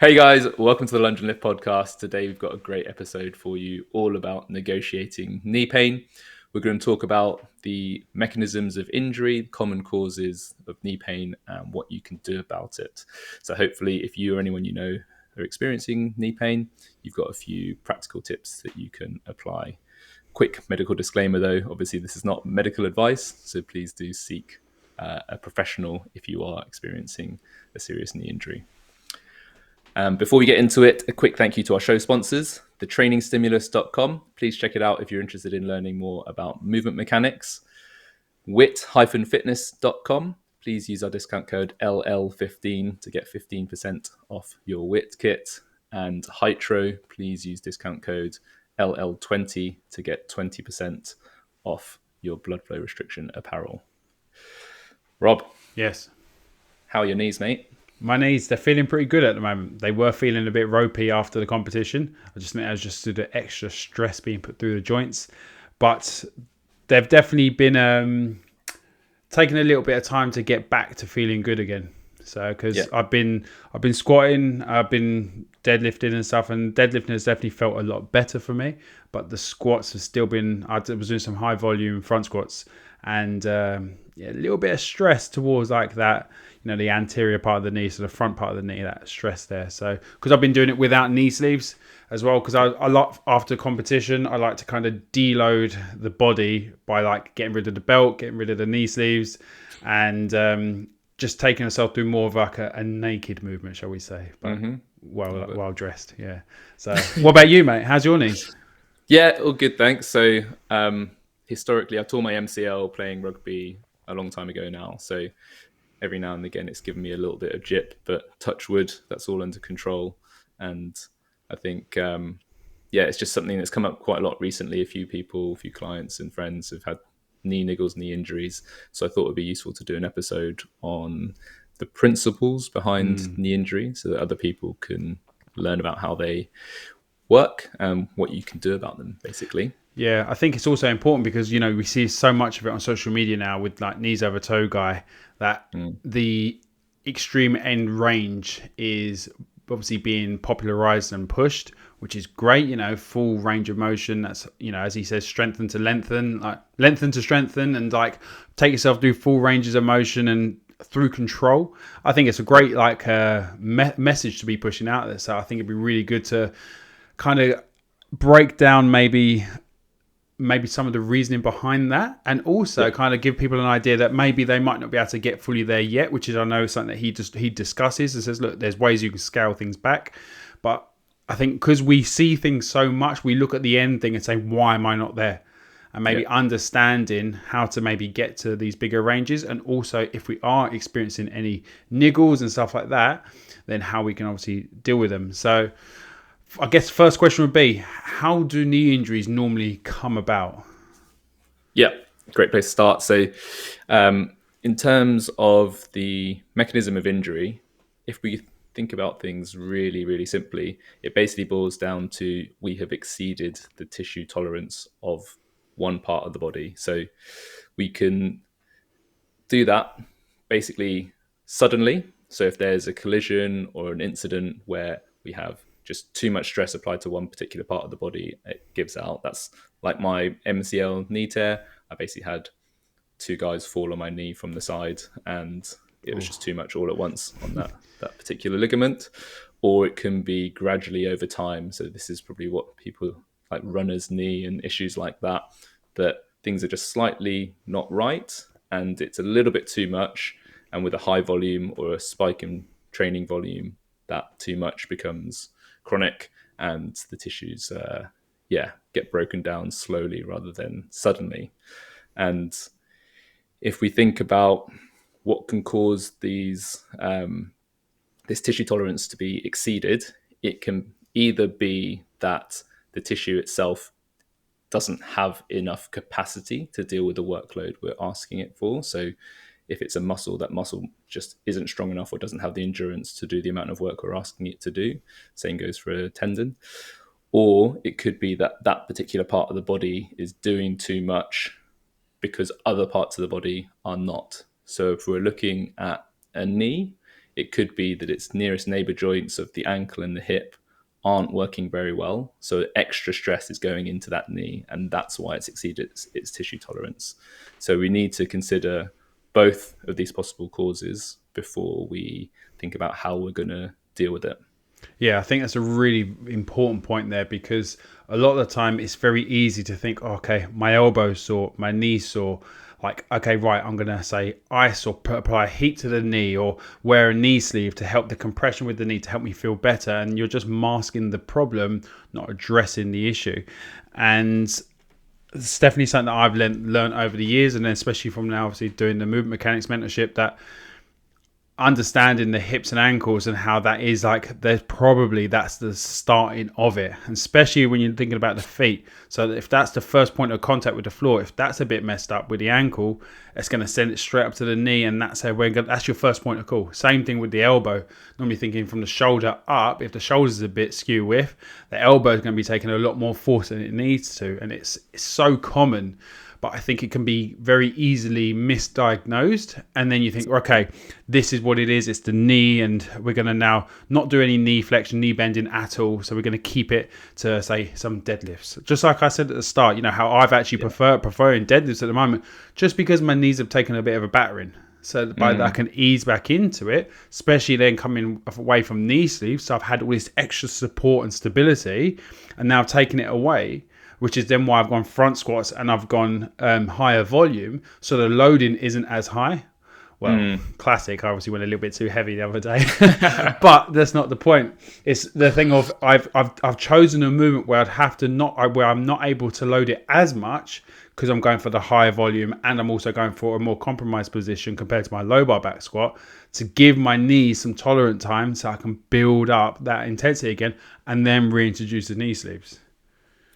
Hey guys, welcome to the Lunge and Lift podcast. Today we've got a great episode for you all about negotiating knee pain. We're going to talk about the mechanisms of injury, common causes of knee pain, and what you can do about it. So hopefully if you or anyone you know are experiencing knee pain, you've got a few practical tips that you can apply. Quick medical disclaimer though, obviously this is not medical advice, so please do seek a professional if you are experiencing a serious knee injury. Before we get into it, a quick thank you to our show sponsors, thetrainingstimulus.com. Please check it out if you're interested in learning more about movement mechanics. wit-fitness.com. Please use our discount code LL15 to get 15% off your WIT kit. And Hydro, please use discount code LL20 to get 20% off your blood flow restriction apparel. Rob, Yes. how are your knees, mate? My knees, they're feeling pretty good at the moment. They were feeling a bit ropey after the competition. I just think that was just due to extra stress being put through the joints. But they've definitely been taking a little bit of time to get back to feeling good again. So, because I've been squatting, I've been deadlifting and stuff, and deadlifting has definitely felt a lot better for me. But the squats have still been. I was doing some high volume front squats, and a little bit of stress towards like that. The anterior part of the knee, so the front part of the knee, that stress there. So, because I've been doing it without knee sleeves as well, because I like after competition, I like to kind of deload the body by like getting rid of the belt, getting rid of the knee sleeves, and just taking myself through more of like a naked movement, shall we say, but well dressed. Yeah. So, what about you, mate? How's your knees? Yeah, all good, thanks. So, historically, I tore my MCL playing rugby a long time ago now. So, every now and again, it's given me a little bit of jip, but touch wood, that's all under control. And I think, it's just something that's come up quite a lot recently. A few people, a few clients and friends have had knee niggles, knee injuries. So I thought it would be useful to do an episode on the principles behind knee injury so that other people can learn about how they work and what you can do about them, basically. Yeah, I think it's also important because we see so much of it on social media now with like knees over toe guy that the extreme end range is obviously being popularized and pushed, which is great. Full range of motion. That's as he says, strengthen to lengthen, like lengthen to strengthen, and like take yourself through full ranges of motion and through control. I think it's a great message to be pushing out there. So I think it'd be really good to kind of break down maybe some of the reasoning behind that, and also kind of give people an idea that maybe they might not be able to get fully there yet, which is, I know, something that he discusses and says, look, there's ways you can scale things back. But I think because we see things so much, we look at the end thing and say, why am I not there? And maybe understanding how to maybe get to these bigger ranges, and also if we are experiencing any niggles and stuff like that, then how we can obviously deal with them. So I guess first question would be, how do knee injuries normally come about? Yeah, great place to start. So, in terms of the mechanism of injury, if we think about things really, really simply, it basically boils down to we have exceeded the tissue tolerance of one part of the body. So, we can do that basically suddenly. So, if there's a collision or an incident where we have just too much stress applied to one particular part of the body, it gives out. That's like my MCL knee tear. I basically had two guys fall on my knee from the side, and it was just too much all at once on that particular ligament. Or it can be gradually over time. So this is probably what people like runner's knee and issues like that things are just slightly not right, and it's a little bit too much. And with a high volume or a spike in training volume, that too much becomes chronic, and the tissues get broken down slowly rather than suddenly. And if we think about what can cause these this tissue tolerance to be exceeded, it can either be that the tissue itself doesn't have enough capacity to deal with the workload we're asking it for. So if it's a muscle, that muscle just isn't strong enough or doesn't have the endurance to do the amount of work we're asking it to do. Same goes for a tendon. Or it could be that that particular part of the body is doing too much because other parts of the body are not. So if we're looking at a knee, It could be that its nearest neighbor joints of the ankle and the hip aren't working very well. So extra stress is going into that knee, and that's why it's exceeded its tissue tolerance. So we need to consider both of these possible causes before we think about how we're going to deal with it. Yeah, I think that's a really important point there, because a lot of the time it's very easy to think, oh, okay, my elbow's sore, my knee's sore. Like, okay, right, I'm going to say ice or apply heat to the knee, or wear a knee sleeve to help the compression with the knee to help me feel better. And you're just masking the problem, not addressing the issue. And it's definitely something that I've learned over the years, and then especially from now, obviously doing the movement mechanics mentorship, that understanding the hips and ankles and how that is, like, there's probably that's the starting of it, and especially when you're thinking about the feet. So if that's the first point of contact with the floor, if that's a bit messed up with the ankle, it's going to send it straight up to the knee, and that's how that's your first point of call. Same thing with the elbow. Normally thinking from the shoulder up, if the shoulder's a bit skew with, the elbow is going to be taking a lot more force than it needs to, and it's so common. But I think it can be very easily misdiagnosed. And then you think, okay, this is what it is. It's the knee, and we're going to now not do any knee flexion, knee bending at all. So we're going to keep it to, say, some deadlifts. Just like I said at the start, you know, how I've actually preferring deadlifts at the moment, just because my knees have taken a bit of a battering. So by that I can ease back into it, especially then coming away from knee sleeves. So I've had all this extra support and stability, and now I've taken it away, which is then why I've gone front squats and I've gone higher volume. So the loading isn't as high. Well, classic. I obviously went a little bit too heavy the other day, but that's not the point. It's the thing of I've chosen a movement where where I'm not able to load it as much, because I'm going for the higher volume, and I'm also going for a more compromised position compared to my low bar back squat, to give my knees some tolerant time so I can build up that intensity again, and then reintroduce the knee sleeves.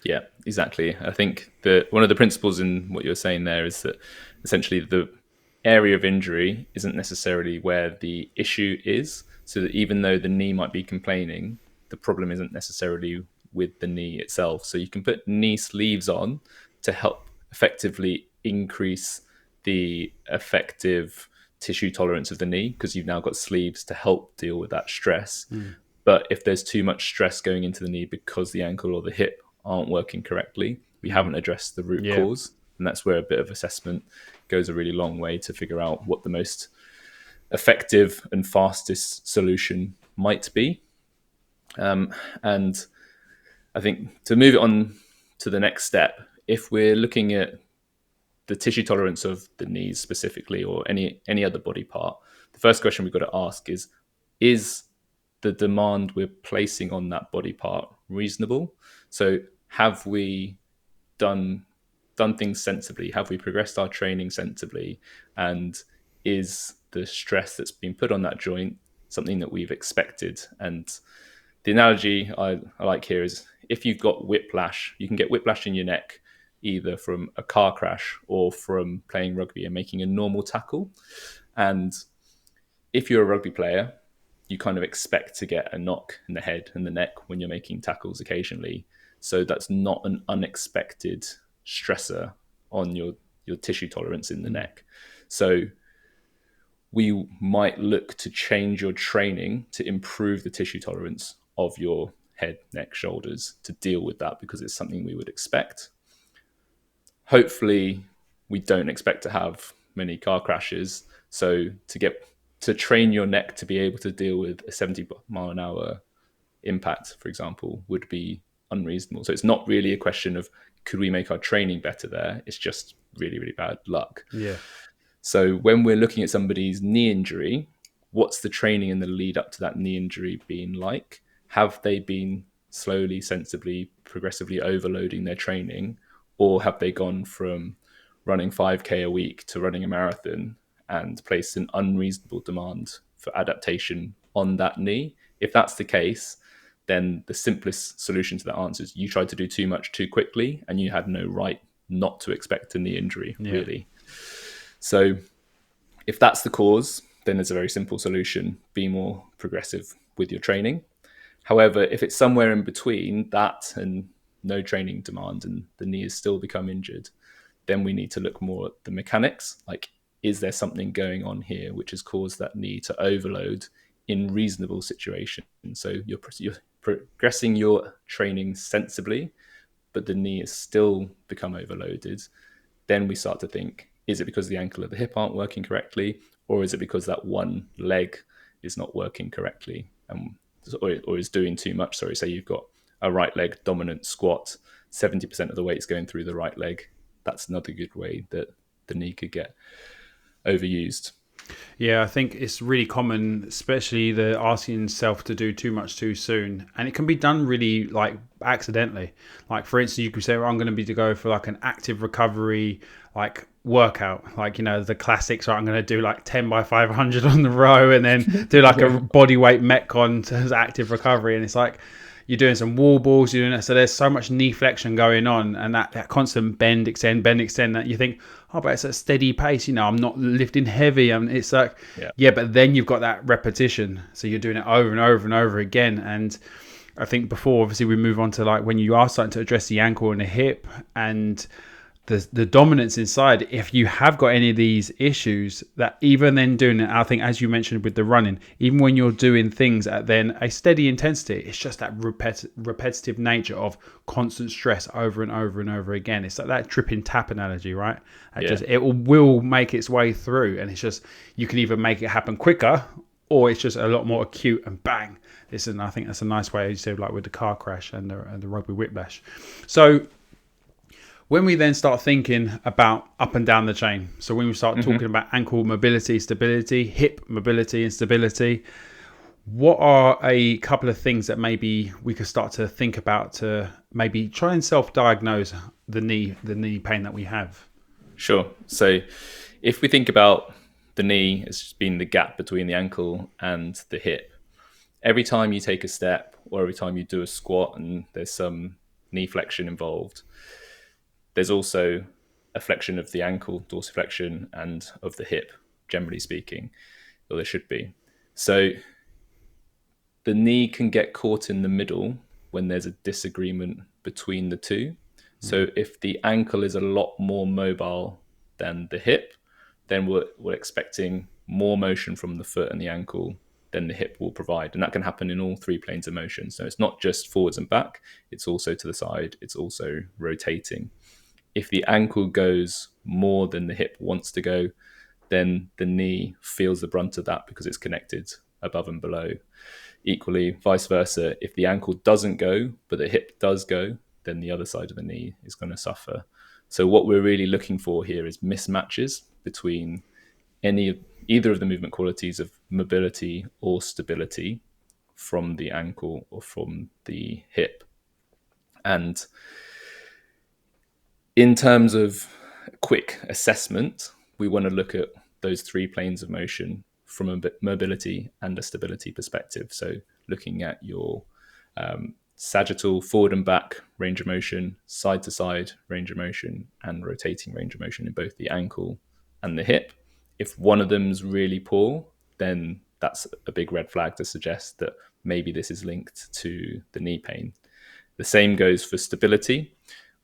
Yeah, exactly. I think that one of the principles in what you're saying there is that essentially the area of injury isn't necessarily where the issue is. So that even though the knee might be complaining, the problem isn't necessarily with the knee itself. So you can put knee sleeves on to help effectively increase the effective tissue tolerance of the knee, because you've now got sleeves to help deal with that stress. But if there's too much stress going into the knee because the ankle or the hip aren't working correctly, we haven't addressed the root cause. And that's where a bit of assessment goes a really long way to figure out what the most effective and fastest solution might be. And I think to move it on to the next step, if we're looking at the tissue tolerance of the knees specifically, or any other body part, the first question we've got to ask is the demand we're placing on that body part reasonable? So have we done things sensibly? Have we progressed our training sensibly? And is the stress that's been put on that joint something that we've expected? And the analogy I like here is, if you've got whiplash, you can get whiplash in your neck either from a car crash or from playing rugby and making a normal tackle. And if you're a rugby player, you kind of expect to get a knock in the head and the neck when you're making tackles occasionally. So that's not an unexpected stressor on your tissue tolerance in the neck. So we might look to change your training to improve the tissue tolerance of your head, neck, shoulders to deal with that, because it's something we would expect. Hopefully, we don't expect to have many car crashes. So to train your neck to be able to deal with a 70-mile-an-hour impact, for example, would be unreasonable. So it's not really a question of could we make our training better there. It's just really, really bad luck. Yeah. So when we're looking at somebody's knee injury, what's the training in the lead up to that knee injury been like? Have they been slowly, sensibly, progressively overloading their training? Or have they gone from running 5K a week to running a marathon and placed an unreasonable demand for adaptation on that knee? If that's the case, then the simplest solution to that answer is you tried to do too much too quickly, and you had no right not to expect a knee injury, really. So if that's the cause, then there's a very simple solution: be more progressive with your training. However, if it's somewhere in between that and no training demand and the knee has still become injured, then we need to look more at the mechanics. Like, is there something going on here which has caused that knee to overload in reasonable situations. So you're progressing your training sensibly, but the knee has still become overloaded. Then we start to think, is it because the ankle or the hip aren't working correctly, or is it because that one leg is not working correctly, or is doing too much? Sorry, say you've got a right leg dominant squat, 70% of the weight's going through the right leg. That's another good way that the knee could get overused. Yeah, I think it's really common, especially the asking self to do too much too soon, and it can be done really like accidentally. Like for instance, you could say, well, "I'm going to be to go for like an active recovery like workout, like the classics. Right, I'm going to do like 10 by 500 on the row, and then do like a Yeah. body weight metcon as active recovery." And it's like you're doing some wall balls, you're doing that. So there's so much knee flexion going on, and that constant bend, extend, that you think, oh, but it's a steady pace. I'm not lifting heavy. And it's like, Yeah. yeah, but then you've got that repetition. So you're doing it over and over and over again. And I think before, obviously, we move on to like when you are starting to address the ankle and the hip and the dominance inside, if you have got any of these issues, that even then doing it, I think as you mentioned with the running, even when you're doing things at then a steady intensity, it's just that repetitive nature of constant stress over and over and over again. It's like that tripping tap analogy, right? Yeah. It will make its way through, and it's just you can either make it happen quicker or it's just a lot more acute and bang. I think that's a nice way, as you said, like with the car crash and the rugby whiplash. So when we then start thinking about up and down the chain, so when we start talking about ankle mobility, stability, hip mobility and stability, what are a couple of things that maybe we could start to think about to maybe try and self-diagnose the knee pain that we have? Sure. So if we think about the knee as just being the gap between the ankle and the hip, every time you take a step or every time you do a squat and there's some knee flexion involved, there's also a flexion of the ankle, dorsiflexion, and of the hip, generally speaking, or there should be. So the knee can get caught in the middle when there's a disagreement between the two. So if the ankle is a lot more mobile than the hip, then we're expecting more motion from the foot and the ankle than the hip will provide. And that can happen in all three planes of motion. So it's not just forwards and back, it's also to the side, it's also rotating. If the ankle goes more than the hip wants to go, then the knee feels the brunt of that because it's connected above and below. Equally, vice versa, if the ankle doesn't go, but the hip does go, then the other side of the knee is going to suffer. So what we're really looking for here is mismatches between either of the movement qualities of mobility or stability from the ankle or from the hip. And in terms of quick assessment, we want to look at those three planes of motion from a mobility and a stability perspective. So looking at your sagittal forward and back range of motion, side to side range of motion, and rotating range of motion in both the ankle and the hip. If one of them's really poor, then that's a big red flag to suggest that maybe this is linked to the knee pain. The same goes for stability.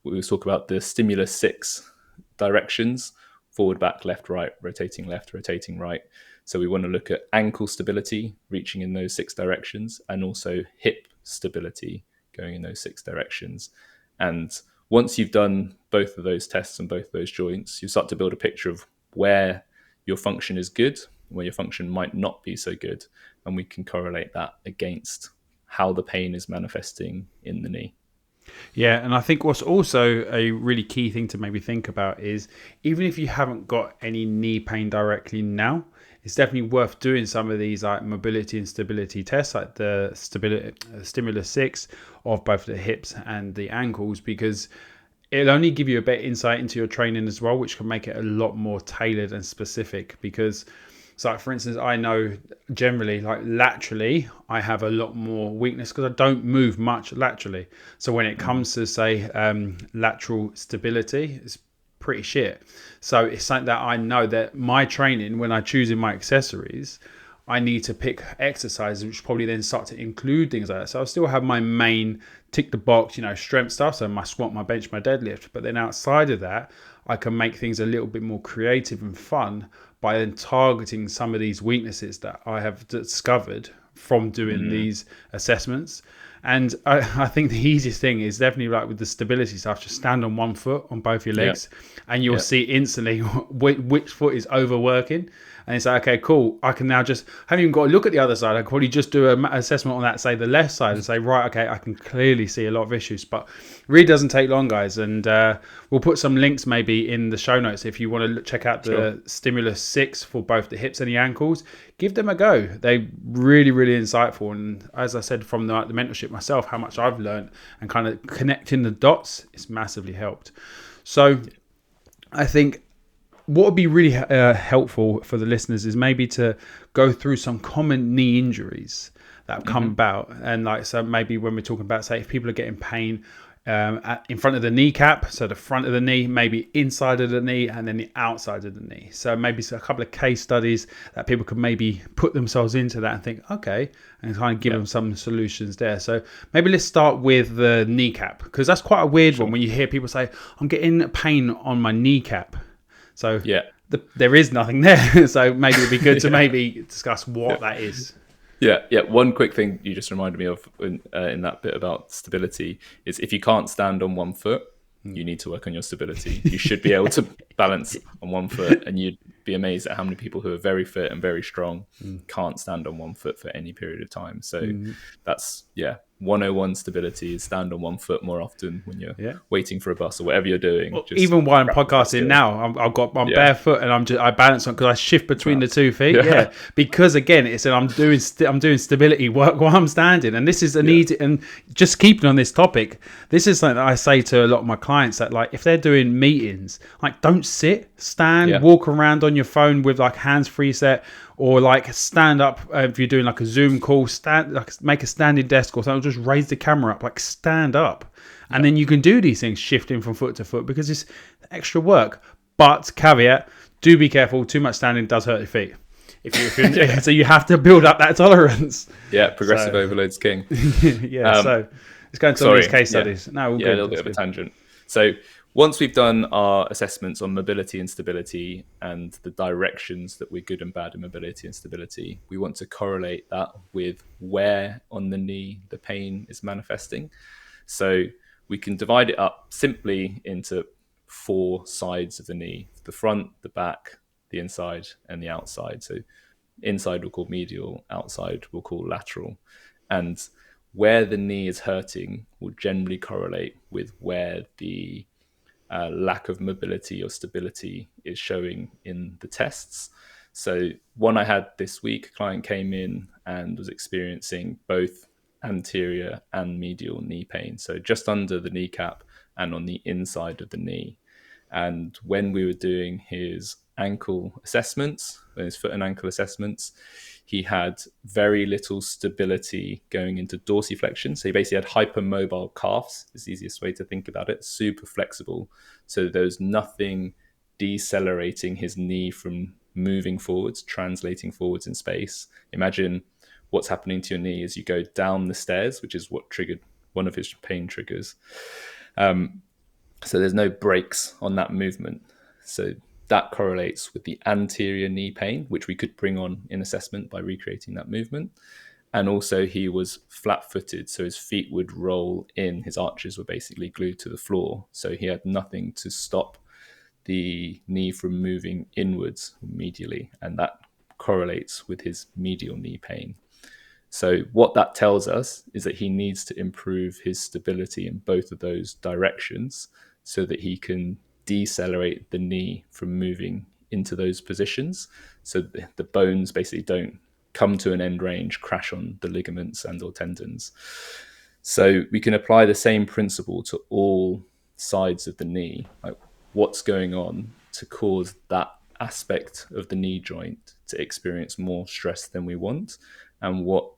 We will talk about the stimulus 6 directions: forward, back, left, right, rotating left, rotating right. So we want to look at ankle stability, reaching in those 6 directions, and also hip stability, going in those 6 directions. And once you've done both of those tests and both of those joints, you start to build a picture of where your function is good, where your function might not be so good. And we can correlate that against how the pain is manifesting in the knee. Yeah, and I think what's also a really key thing to maybe think about is even if you haven't got any knee pain directly now, it's definitely worth doing some of these like mobility and stability tests, like the stimulus 6 of both the hips and the ankles, because it'll only give you a bit of insight into your training as well, which can make it a lot more tailored and specific. Because so like for instance, I know generally like laterally, I have a lot more weakness because I don't move much laterally. So when it comes to say lateral stability, it's pretty shit. So it's something that I know that my training, when I choose in my accessories, I need to pick exercises which probably then start to include things like that. So I'll still have my main tick the box, strength stuff. So my squat, my bench, my deadlift. But then outside of that, I can make things a little bit more creative and fun by then targeting some of these weaknesses that I have discovered from doing these assessments. And I think the easiest thing is definitely like with the stability stuff, just stand on one foot on both your legs, and you'll see instantly which foot is overworking. And it's like, okay, cool. I can now just, I haven't even got to look at the other side. I can probably just do an assessment on that, say the left side, and say, right, okay, I can clearly see a lot of issues. But it really doesn't take long, guys. And we'll put some links maybe in the show notes if you want to check out the Stimulus 6 for both the hips and the ankles. Give them a go. They're really, really insightful. And as I said from the mentorship myself, how much I've learned and kind of connecting the dots, it's massively helped. So I think what would be really helpful for the listeners is maybe to go through some common knee injuries that have come about. And like, so maybe when we're talking about, say, if people are getting pain in front of the kneecap, so the front of the knee, maybe inside of the knee, and then the outside of the knee. So maybe a couple of case studies that people could maybe put themselves into that and think, okay, and kind of give them some solutions there. So maybe let's start with the kneecap, because that's quite a weird one when you hear people say, I'm getting pain on my kneecap. So there is nothing there. So maybe it'd be good to maybe discuss what that is. Yeah. One quick thing you just reminded me of in that bit about stability is if you can't stand on one foot, you need to work on your stability. You should be able to balance on one foot, and you'd be amazed at how many people who are very fit and very strong can't stand on one foot for any period of time. So that's 101 stability is stand on one foot more often when you're waiting for a bus or whatever you're doing. Well, even while I'm podcasting now, I'm barefoot and I balance on because I shift between the 2 feet. Yeah, because again, it's I'm doing stability work while I'm standing, and this is an easy. And just keeping on this topic, this is something that I say to a lot of my clients that like if they're doing meetings, like don't sit, stand, walk around on your phone with like hands free set. Or like stand up if you're doing like a Zoom call, stand like make a standing desk or something. Just raise the camera up, like stand up, and then you can do these things shifting from foot to foot because it's extra work. But caveat: do be careful. Too much standing does hurt your feet. So you have to build up that tolerance. Yeah, progressive overload's king. So let's go into some of these case studies. No, a little bit of a tangent. So once we've done our assessments on mobility and stability and the directions that we're good and bad in mobility and stability, we want to correlate that with where on the knee the pain is manifesting. So we can divide it up simply into 4 sides of the knee: the front, the back, the inside, and the outside. So inside we'll call medial, outside we'll call lateral. And where the knee is hurting will generally correlate with where the lack of mobility or stability is showing in the tests. So one I had this week, a client came in and was experiencing both anterior and medial knee pain. So just under the kneecap and on the inside of the knee. And when we were doing his ankle assessments, his foot and ankle assessments, he had very little stability going into dorsiflexion. So he basically had hypermobile calves, is the easiest way to think about it, super flexible. So there's nothing decelerating his knee from moving forwards, translating forwards in space. Imagine what's happening to your knee as you go down the stairs, which is what triggered one of his pain triggers. So there's no brakes on that movement. So that correlates with the anterior knee pain, which we could bring on in assessment by recreating that movement. And also he was flat-footed, so his feet would roll in. His arches were basically glued to the floor. So he had nothing to stop the knee from moving inwards medially. And that correlates with his medial knee pain. So what that tells us is that he needs to improve his stability in both of those directions so that he can decelerate the knee from moving into those positions, so the bones basically don't come to an end range, crash on the ligaments and or tendons. So we can apply the same principle to all sides of the knee, like what's going on to cause that aspect of the knee joint to experience more stress than we want, and what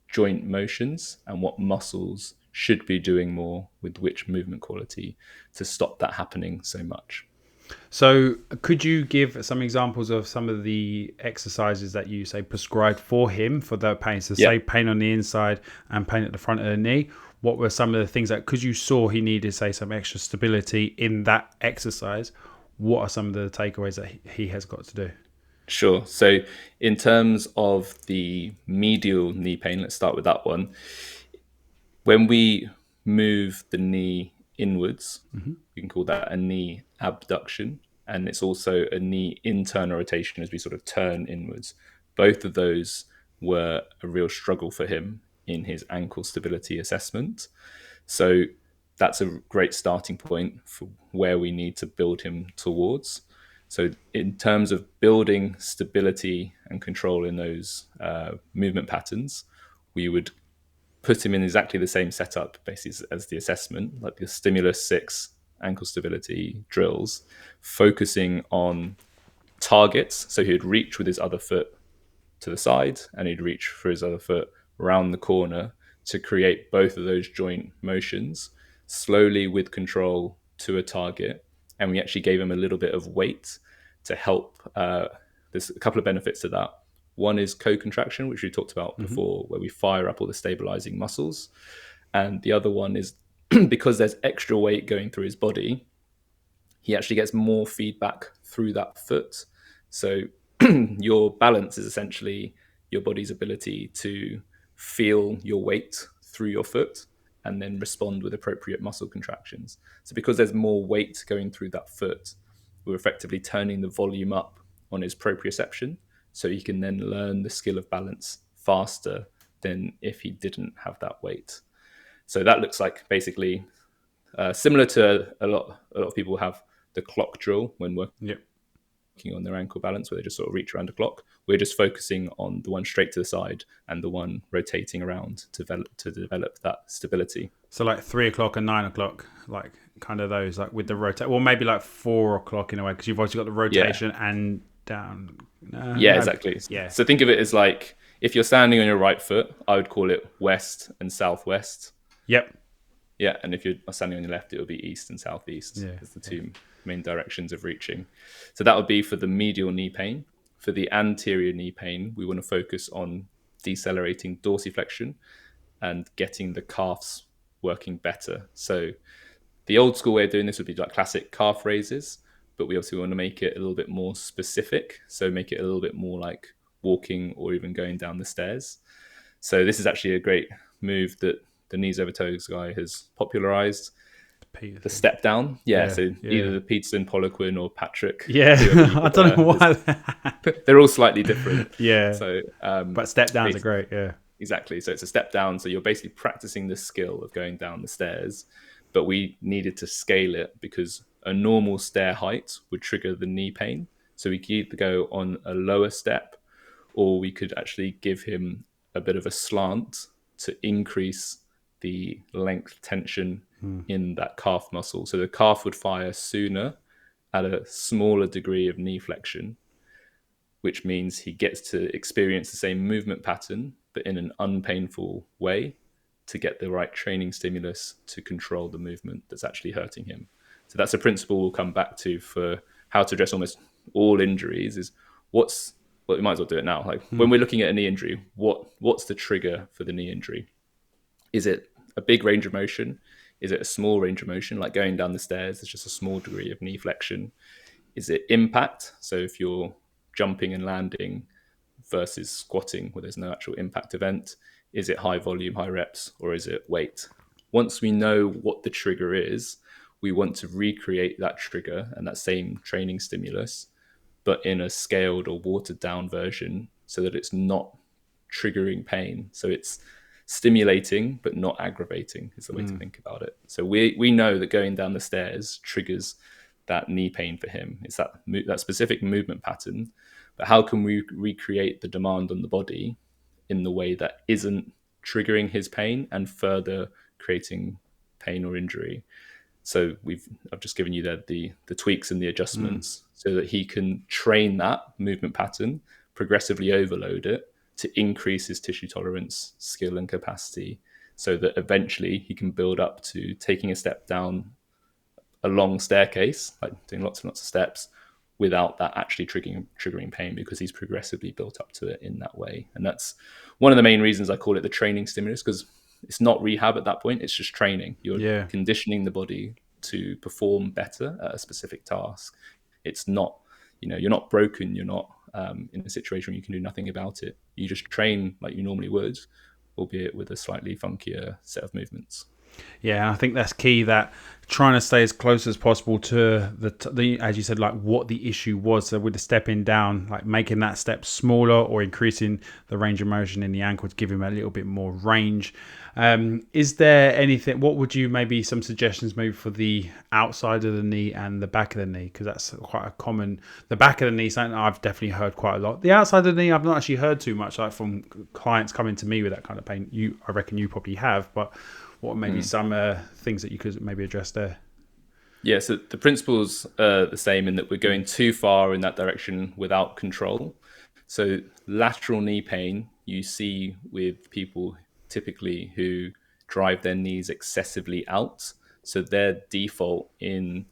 joint motions and what muscles should be doing more with which movement quality to stop that happening so much. So could you give some examples of some of the exercises that you say prescribed for him for the pain? So say pain on the inside and pain at the front of the knee. What were some of the things that, because you saw he needed, say, some extra stability in that exercise, what are some of the takeaways that he has got to do? Sure. So, in terms of the medial knee pain, let's start with that one. When we move the knee inwards, we can call that a knee abduction. And it's also a knee internal rotation as we sort of turn inwards. Both of those were a real struggle for him in his ankle stability assessment. So that's a great starting point for where we need to build him towards. So, in terms of building stability and control in those movement patterns, we would put him in exactly the same setup basically as the assessment, like the stimulus 6 ankle stability drills, focusing on targets. So, he would reach with his other foot to the side and he'd reach for his other foot around the corner to create both of those joint motions slowly with control to a target. And we actually gave him a little bit of weight to help. There's a couple of benefits to that. One is co-contraction, which we talked about before, where we fire up all the stabilizing muscles. And the other one is because there's extra weight going through his body, he actually gets more feedback through that foot. So your balance is essentially your body's ability to feel your weight through your foot and then respond with appropriate muscle contractions. So because there's more weight going through that foot, we're effectively turning the volume up on his proprioception so he can then learn the skill of balance faster than if he didn't have that weight. So that looks like basically similar to a lot of people have the clock drill when working Yep. on their ankle balance, where they just sort of reach around a clock. We're just focusing on the one straight to the side and the one rotating around to develop that stability. So like 3 o'clock and 9 o'clock, like kind of those, like with the rotate. Well, maybe like 4 o'clock in a way, because you've obviously got the Yeah, rotation and down. yeah, No, exactly. yeah. So think of it as like if you're standing on your right foot, I would call it west and southwest. Yep. Yeah, and if you're standing on your left, it would be east and southeast Yeah. as the two main directions of reaching. So that would be for the medial knee pain. For the anterior knee pain, we want to focus on decelerating dorsiflexion and getting the calves working better. So the old school way of doing this would be like classic calf raises, but we also want to make it a little bit more specific. So make it a little bit more like walking or even going down the stairs. So this is actually a great move that the knees over toes guy has popularized. The Peterson. step down, yeah. Yeah. So Yeah. either Peterson, Poliquin, or Patrick, Yeah. whoever you I don't prefer. know why. They're all slightly different. Yeah. So But step downs are great. Yeah. exactly. So it's a step down. So you're basically practicing the skill of going down the stairs, but we needed to scale it because a normal stair height would trigger the knee pain. So we could either go on a lower step or we could actually give him a bit of a slant to increase the length tension in that calf muscle. So the calf would fire sooner at a smaller degree of knee flexion, which means he gets to experience the same movement pattern, but in an unpainful way to get the right training stimulus to control the movement that's actually hurting him. So that's a principle we'll come back to for how to address almost all injuries is well, we might as well do it now. Like when we're looking at a knee injury, what's the trigger for the knee injury? Is it a big range of motion? Is it a small range of motion, like going down the stairs? There's just a small degree of knee flexion. Is it impact? So if you're jumping and landing versus squatting where there's no actual impact event, is it high volume, high reps, or is it weight? Once we know what the trigger is, we want to recreate that trigger and that same training stimulus, but in a scaled or watered down version so that it's not triggering pain. So it's stimulating but not aggravating is the way to think about it. So we know that going down the stairs triggers that knee pain for him. It's that specific movement pattern. But how can we recreate the demand on the body in the way that isn't triggering his pain and further creating pain or injury? So I've just given you the tweaks and the adjustments so that he can train that movement pattern, progressively overload it to increase his tissue tolerance, skill, and capacity, so that eventually he can build up to taking a step down a long staircase, like doing lots and lots of steps, without that actually triggering pain because he's progressively built up to it in that way. And that's one of the main reasons I call it the training stimulus, because it's not rehab at that point, it's just training. You're Yeah. conditioning the body to perform better at a specific task. It's not, you're not broken, you're not in a situation where you can do nothing about it. You just train like you normally would, albeit with a slightly funkier set of movements. Yeah, I think that's key. That trying to stay as close as possible to the as you said, like what the issue was. So with the stepping down, like making that step smaller or increasing the range of motion in the ankle to give him a little bit more range. Is there anything? What would you maybe some suggestions maybe for the outside of the knee and the back of the knee? Because that's quite a common. The back of the knee, something I've definitely heard quite a lot. The outside of the knee, I've not actually heard too much, like from clients coming to me with that kind of pain. I reckon you probably have, but what are maybe some things that you could maybe address there? Yeah, so the principle's the same in that we're going too far in that direction without control. So lateral knee pain you see with people typically who drive their knees excessively out. So their default in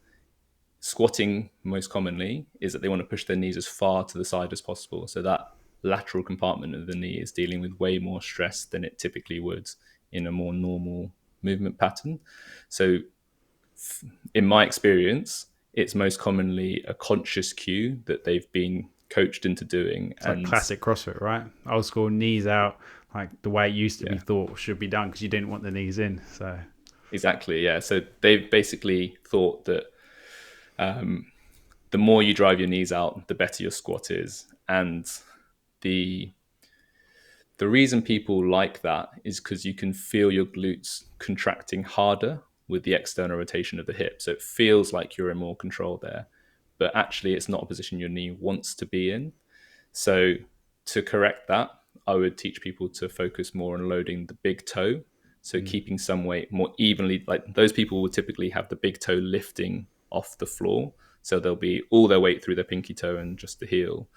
squatting most commonly is that they want to push their knees as far to the side as possible. So that lateral compartment of the knee is dealing with way more stress than it typically would in a more normal movement pattern. So in my experience, it's most commonly a conscious cue that they've been coached into doing. It's like classic CrossFit, right? Old school, knees out, like the way it used to be thought should be done because you didn't want the knees in. So exactly, yeah. So they've basically thought that the more you drive your knees out, the better your squat is. And the reason people like that is because you can feel your glutes contracting harder with the external rotation of the hip. So it feels like you're in more control there, but actually it's not a position your knee wants to be in. So to correct that, I would teach people to focus more on loading the big toe. So keeping some weight more evenly, like those people will typically have the big toe lifting off the floor. So they'll be all their weight through their pinky toe and just the heel.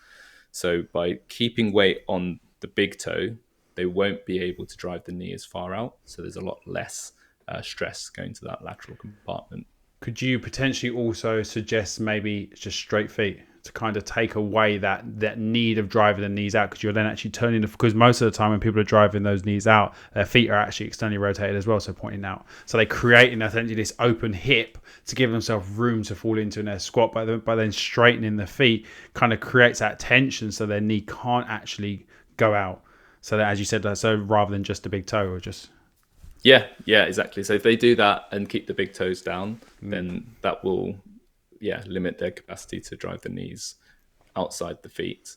So by keeping weight on the big toe, they won't be able to drive the knee as far out. So there's a lot less stress going to that lateral compartment. could you potentially also suggest maybe just straight feet to kind of take away that need of driving the knees out? Because you're then actually turning because most of the time when people are driving those knees out, their feet are actually externally rotated as well, so pointing out. So they create essentially this open hip to give themselves room to fall into in their squat. By then straightening the feet kind of creates that tension so their knee can't actually go out. So that, as you said, so rather than just a big toe or just... Yeah, exactly. So if they do that and keep the big toes down, then that will, limit their capacity to drive the knees outside the feet.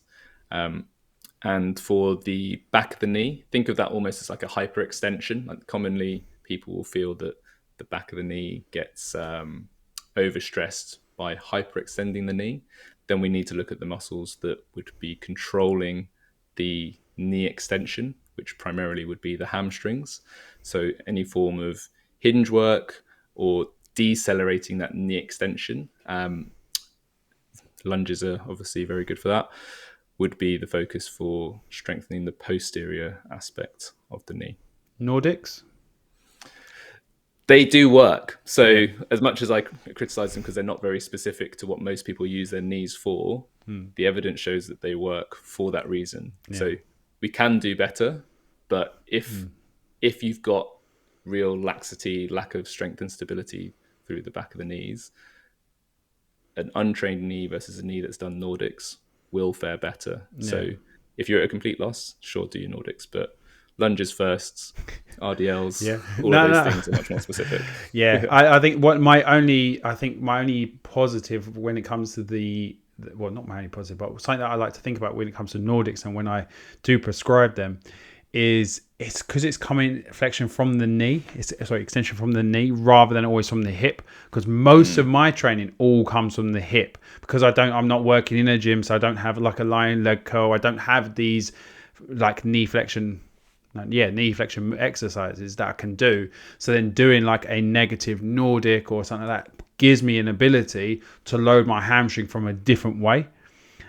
And for the back of the knee, think of that almost as like a hyperextension. Like commonly, people will feel that the back of the knee gets overstressed by hyperextending the knee. Then we need to look at the muscles that would be controlling the knee extension, which primarily would be the hamstrings. So any form of hinge work or decelerating that knee extension, lunges are obviously very good for that, would be the focus for strengthening the posterior aspect of the knee. Nordics? They do work. So as much as I criticize them because they're not very specific to what most people use their knees for, the evidence shows that they work for that reason. Yeah. So we can do better, but if you've got real laxity, lack of strength and stability through the back of the knees, an untrained knee versus a knee that's done Nordics will fare better. Yeah. So if you're at a complete loss, sure, do your Nordics, but lunges first, RDLs, all of those things are much more specific. I think my only positive when it comes to not my only positive, but something that I like to think about when it comes to Nordics and when I do prescribe them is it's because it's coming flexion from the knee. Extension from the knee rather than always from the hip. Because most of my training all comes from the hip. Because I'm not working in a gym, so I don't have like a lying leg curl. I don't have these like knee flexion exercises that I can do. So then doing like a negative Nordic or something like that gives me an ability to load my hamstring from a different way.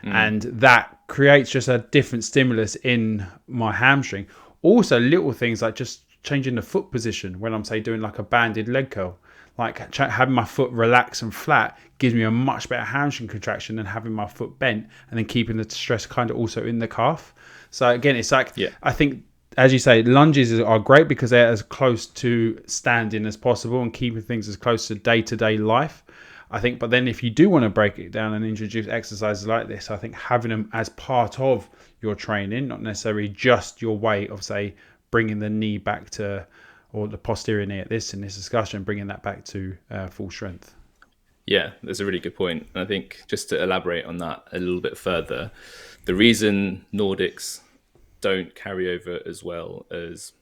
And that creates just a different stimulus in my hamstring. Also, little things like just changing the foot position when I'm, say, doing like a banded leg curl. Like having my foot relaxed and flat gives me a much better hamstring contraction than having my foot bent and then keeping the stress kind of also in the calf. So again, it's like, I think, as you say, lunges are great because they're as close to standing as possible and keeping things as close to day-to-day life. I think, but then if you do want to break it down and introduce exercises like this, I think having them as part of your training, not necessarily just your way of, say, bringing the knee back to, or the posterior knee in this discussion, bringing that back to full strength. Yeah, that's a really good point. And I think just to elaborate on that a little bit further, the reason Nordics don't carry over as well as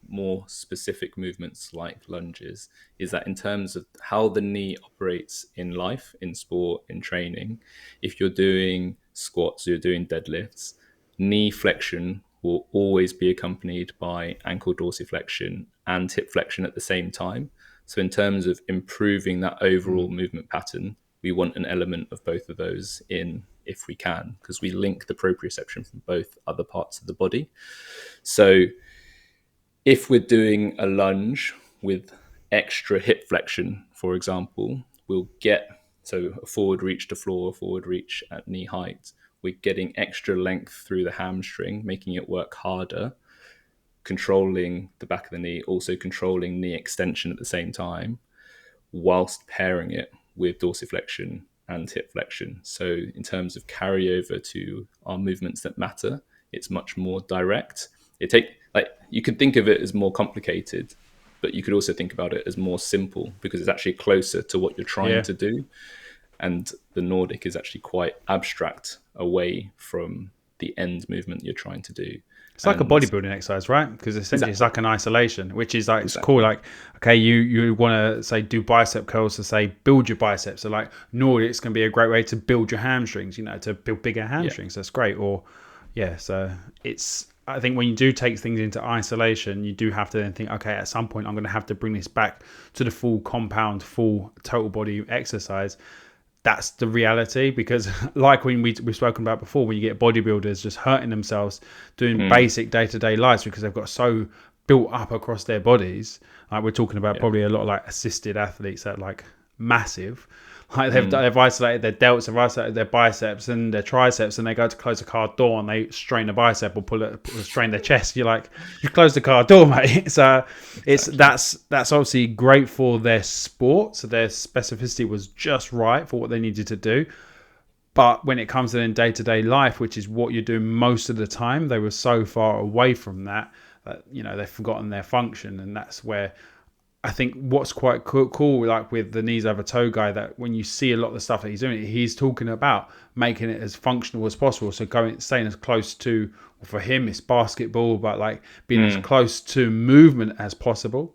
more specific movements like lunges is that in terms of how the knee operates in life, in sport, in training, if you're doing squats, you're doing deadlifts, knee flexion will always be accompanied by ankle dorsiflexion and hip flexion at the same time. So in terms of improving that overall movement pattern, we want an element of both of those in if we can, because we link the proprioception from both other parts of the body. So if we're doing a lunge with extra hip flexion, for example, we'll get so a forward reach to floor, forward reach at knee height. We're getting extra length through the hamstring, making it work harder, controlling the back of the knee, also controlling knee extension at the same time, whilst pairing it with dorsiflexion and hip flexion. So in terms of carryover to our movements that matter, it's much more direct. You could think of it as more complicated, but you could also think about it as more simple because it's actually closer to what you're trying Yeah. to do. And the Nordic is actually quite abstract away from the end movement you're trying to do. It's like a And bodybuilding exercise, right? Because essentially it's exactly, like an isolation, which is like, it's cool. exactly. Like, okay, you want to say do bicep curls to say build your biceps. So like Nordics can be a great way to build your hamstrings, to build bigger Yeah. hamstrings. That's great. Or yeah, so I think when you do take things into isolation, you do have to then think, okay, at some point I'm going to have to bring this back to the full compound, full total body exercise. That's the reality, because like when we've spoken about before, when you get bodybuilders just hurting themselves doing Mm, basic day-to-day lives because they've got so built up across their bodies, like we're talking about yeah. probably a lot of like assisted athletes that like massive, like Mm, they've isolated their delts, they've isolated their biceps and their triceps, and they go to close a car door and they strain a bicep or strain their chest. You're like, you closed the car door, mate. So it's exactly. that's obviously great for their sport. So their specificity was just right for what they needed to do. But when it comes to then day-to-day life, which is what you're doing most of the time, they were so far away from that they've forgotten their function, and that's where I think what's quite cool, like with the knees over toe guy, that when you see a lot of the stuff that he's doing, he's talking about making it as functional as possible. So staying as close to, for him, it's basketball, but like being as Mm, close to movement as possible.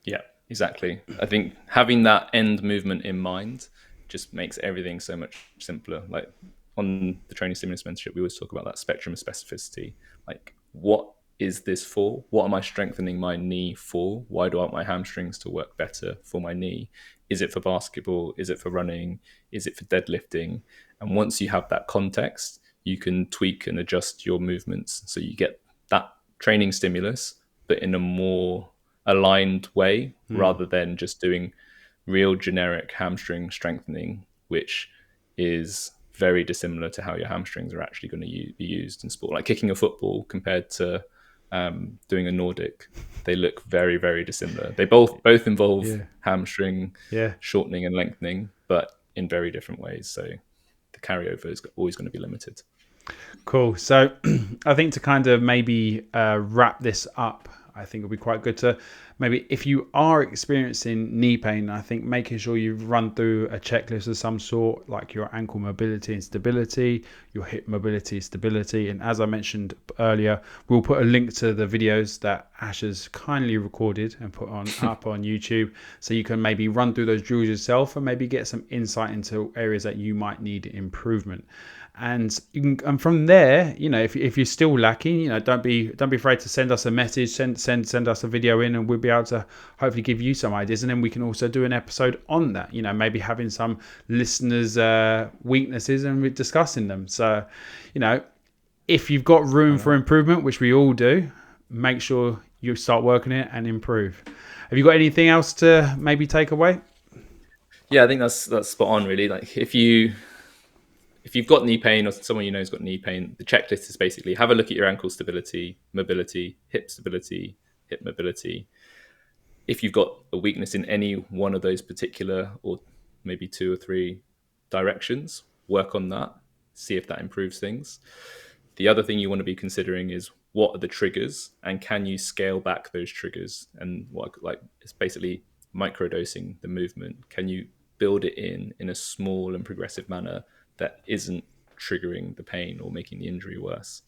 yeah, exactly. I think having that end movement in mind just makes everything so much simpler. Like on the training stimulus mentorship, we always talk about that spectrum of specificity. Like, what is this for? What am I strengthening my knee for? Why do I want my hamstrings to work better for my knee? Is it for basketball? Is it for running? Is it for deadlifting? And once you have that context, you can tweak and adjust your movements so you get that training stimulus, but in a more aligned way Hmm. rather than just doing real generic hamstring strengthening, which is very dissimilar to how your hamstrings are actually going to be used in sport. Like kicking a football compared to doing a Nordic, they look very, very dissimilar. They both involve Yeah. hamstring Yeah. shortening and lengthening, but in very different ways. So the carryover is always going to be limited. Cool. So I think to kind of maybe wrap this up, I think it'll be quite good to maybe, if you are experiencing knee pain, I think making sure you've run through a checklist of some sort, like your ankle mobility and stability, your hip mobility, stability. And as I mentioned earlier, we'll put a link to the videos that Ash has kindly recorded and put on up on YouTube. So you can maybe run through those drills yourself and maybe get some insight into areas that you might need improvement. And and from there, if you're still lacking, don't be afraid to send us a message, send us a video in, and we'll be able to hopefully give you some ideas. And then we can also do an episode on that, maybe having some listeners weaknesses and we're discussing them. So if you've got room for improvement, which we all do, make sure you start working it and improve. Have you got anything else to maybe take away? Yeah, I think that's spot on. Really, like if you've got knee pain or someone you know has got knee pain, the checklist is basically have a look at your ankle stability, mobility, hip mobility. If you've got a weakness in any one of those particular or maybe 2 or 3 directions, work on that, see if that improves things. The other thing you want to be considering is what are the triggers and can you scale back those triggers? And what like it's basically microdosing the movement. Can you build it in a small and progressive manner that isn't triggering the pain or making the injury worse?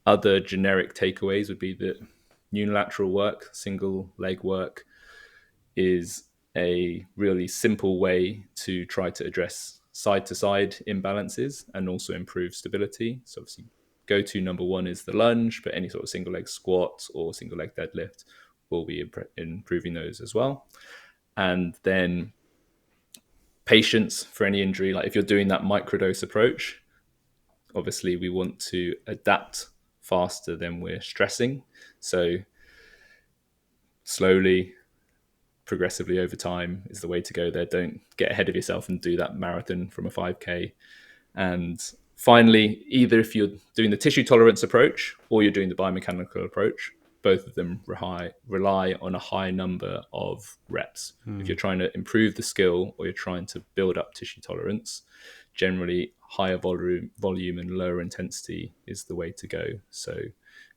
Other generic takeaways would be that unilateral work, single leg work, is a really simple way to try to address side to side imbalances and also improve stability. So obviously go-to number one is the lunge, but any sort of single leg squat or single leg deadlift will be improving those as well. And then patience for any injury. Like if you're doing that microdose approach, obviously we want to adapt faster than we're stressing. So slowly, progressively over time is the way to go there. Don't get ahead of yourself and do that marathon from a 5K. And finally, either if you're doing the tissue tolerance approach or you're doing the biomechanical approach, both of them rely on a high number of reps. If you're trying to improve the skill or you're trying to build up tissue tolerance, generally higher volume and lower intensity is the way to go. So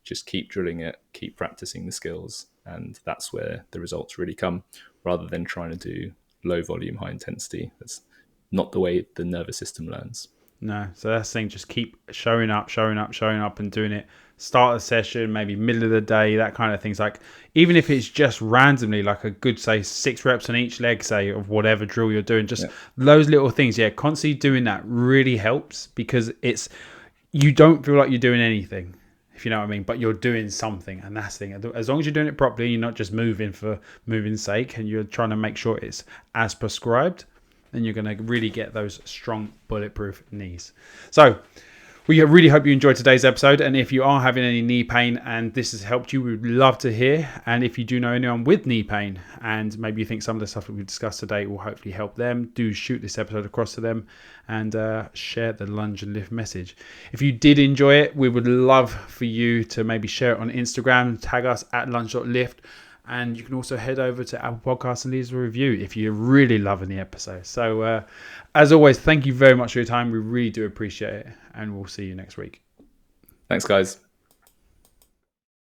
just keep drilling it, keep practicing the skills, and that's where the results really come, rather than trying to do low volume, high intensity. That's not the way the nervous system learns. No, so that's the thing. Just keep showing up, and doing it. Start the session, maybe middle of the day, that kind of things. Like even if it's just randomly, like a good say 6 reps on each leg, say of whatever drill you're doing, just those little things. Yeah, constantly doing that really helps because you don't feel like you're doing anything, if you know what I mean, but you're doing something, and that's the thing. As long as you're doing it properly, you're not just moving for moving's sake, and you're trying to make sure it's as prescribed, then you're going to really get those strong bulletproof knees. So we really hope you enjoyed today's episode, and if you are having any knee pain and this has helped you, we'd love to hear. And if you do know anyone with knee pain and maybe you think some of the stuff that we've discussed today will hopefully help them, do shoot this episode across to them and share the Lunge and Lift message. If you did enjoy it, we would love for you to maybe share it on Instagram, tag us at lunge.lift. And you can also head over to Apple Podcasts and leave us a review if you're really loving the episode. So as always, thank you very much for your time. We really do appreciate it. And we'll see you next week. Thanks, guys.